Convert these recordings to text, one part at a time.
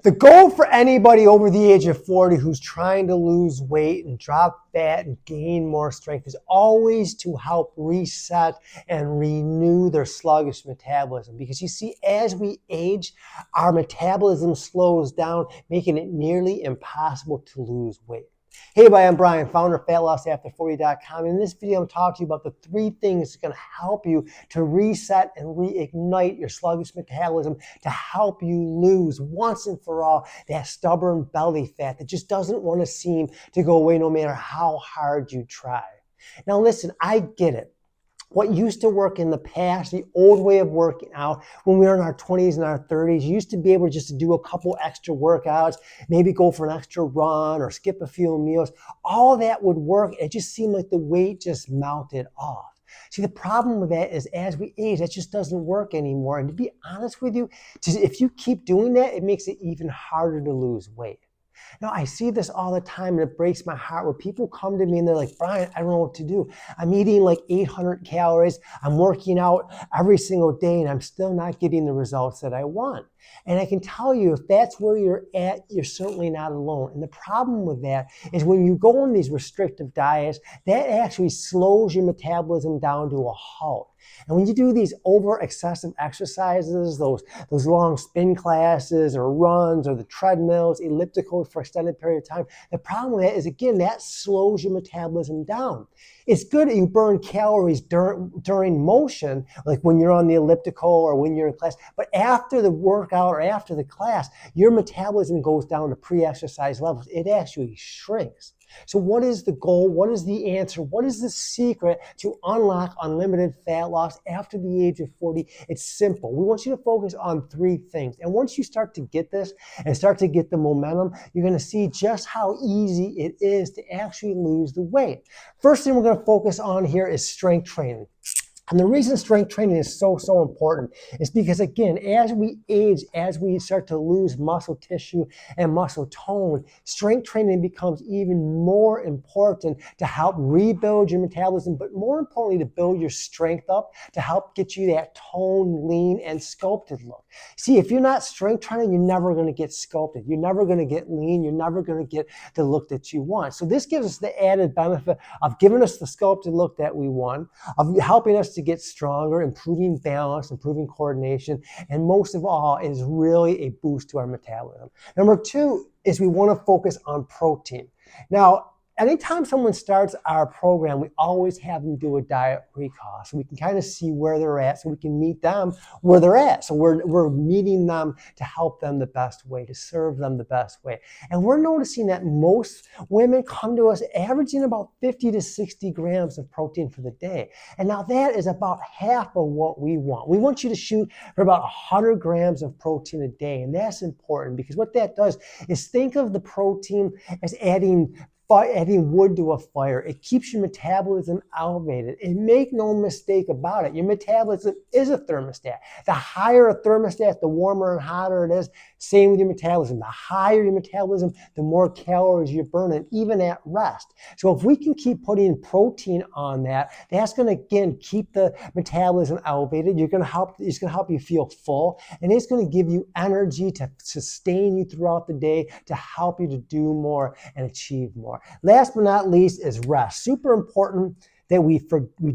The goal for anybody over the age of 40 who's trying to lose weight and drop fat and gain more strength is always to help reset and renew their sluggish metabolism. Because you see, as we age, our metabolism slows down, making it nearly impossible to lose weight. Hey everybody, I'm Brian, founder of FatLossAfter40.com. In this video, I'm talking to you about the 3 things that's going to help you to reset and reignite your sluggish metabolism to help you lose once and for all that stubborn belly fat that just doesn't want to seem to go away no matter how hard you try. Now listen, I get it. What used to work in the past, the old way of working out when we were in our 20s and our 30s, you used to be able just to do a couple extra workouts, maybe go for an extra run or skip a few meals. All that would work. It just seemed like the weight just melted off. See, the problem with that is as we age, that just doesn't work anymore. And to be honest with you, if you keep doing that, it makes it even harder to lose weight. Now, I see this all the time, and it breaks my heart where people come to me and they're like, Brian, I don't know what to do. I'm eating like 800 calories. I'm working out every single day, and I'm still not getting the results that I want. And I can tell you, if that's where you're at, you're certainly not alone. And the problem with that is when you go on these restrictive diets, that actually slows your metabolism down to a halt. And when you do these over excessive exercises, those long spin classes or runs or the treadmills, ellipticals for extended period of time, the problem with that is, again, that slows your metabolism down. It's good that you burn calories during motion, like when you're on the elliptical or when you're in class, but after the workout or after the class, your metabolism goes down to pre-exercise levels. It actually shrinks. So what is the goal? What is the answer? What is the secret to unlock unlimited fat loss after the age of 40? It's simple. We want you to focus on 3 things. And once you start to get this and start to get the momentum, you're going to see just how easy it is to actually lose the weight. First thing we're going to focus on here is strength training. And the reason strength training is so important is because, again, as we age, as we start to lose muscle tissue and muscle tone, strength training becomes even more important to help rebuild your metabolism, but more importantly, to build your strength up, to help get you that toned, lean, and sculpted look. See, if you're not strength training, you're never going to get sculpted. You're never going to get lean. You're never going to get the look that you want. So this gives us the added benefit of giving us the sculpted look that we want, of helping us to get stronger, improving balance, improving coordination, and most of all is really a boost to our metabolism. Number 2 is we want to focus on protein. Now, anytime someone starts our program, we always have them do a diet recall so we can kind of see where they're at, so we can meet them where they're at. So we're meeting them to help them the best way, to serve them the best way. And we're noticing that most women come to us averaging about 50 to 60 grams of protein for the day. And now that is about half of what we want. We want you to shoot for about 100 grams of protein a day. And that's important because what that does is think of the protein as adding wood to a fire. It keeps your metabolism elevated. And make no mistake about it, your metabolism is a thermostat. The higher a thermostat, the warmer and hotter it is. Same with your metabolism. The higher your metabolism, the more calories you're burning, even at rest. So if we can keep putting protein on that, that's going to, again, keep the metabolism elevated. It's going to help you feel full, and it's going to give you energy to sustain you throughout the day, to help you to do more and achieve more. Last but not least is rest. Super important that we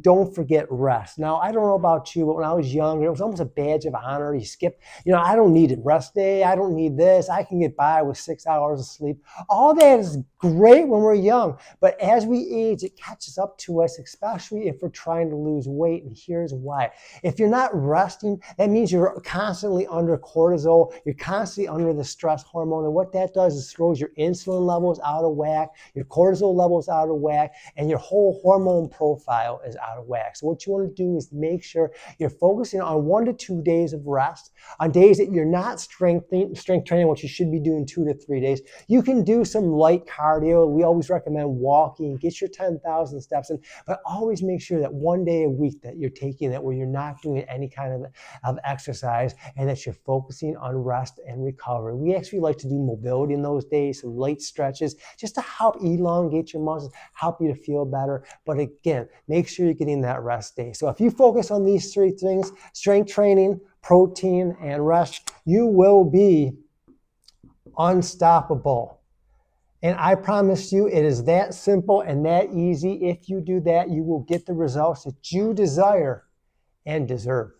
don't forget rest. Now, I don't know about you, but when I was younger, it was almost a badge of honor. You skip, I don't need a rest day. I don't need this. I can get by with 6 hours of sleep. All that is great when we're young, but as we age, it catches up to us, especially if we're trying to lose weight, and here's why. If you're not resting, that means you're constantly under cortisol. You're constantly under the stress hormone, and what that does is throws your insulin levels out of whack, your cortisol levels out of whack, and your whole hormone profile is out of whack. So what you want to do is make sure you're focusing on 1 to 2 days of rest. On days that you're not strength training, which you should be doing 2 to 3 days, you can do some light cardio. We always recommend walking, get your 10,000 steps in, but always make sure that 1 day a week that you're taking that where you're not doing any kind of exercise and that you're focusing on rest and recovery. We actually like to do mobility in those days, some light stretches, just to help elongate your muscles, help you to feel better. But again, make sure you're getting that rest day. So if you focus on these 3 things, strength training, protein, and rest, you will be unstoppable. And I promise you, it is that simple and that easy. If you do that, you will get the results that you desire and deserve.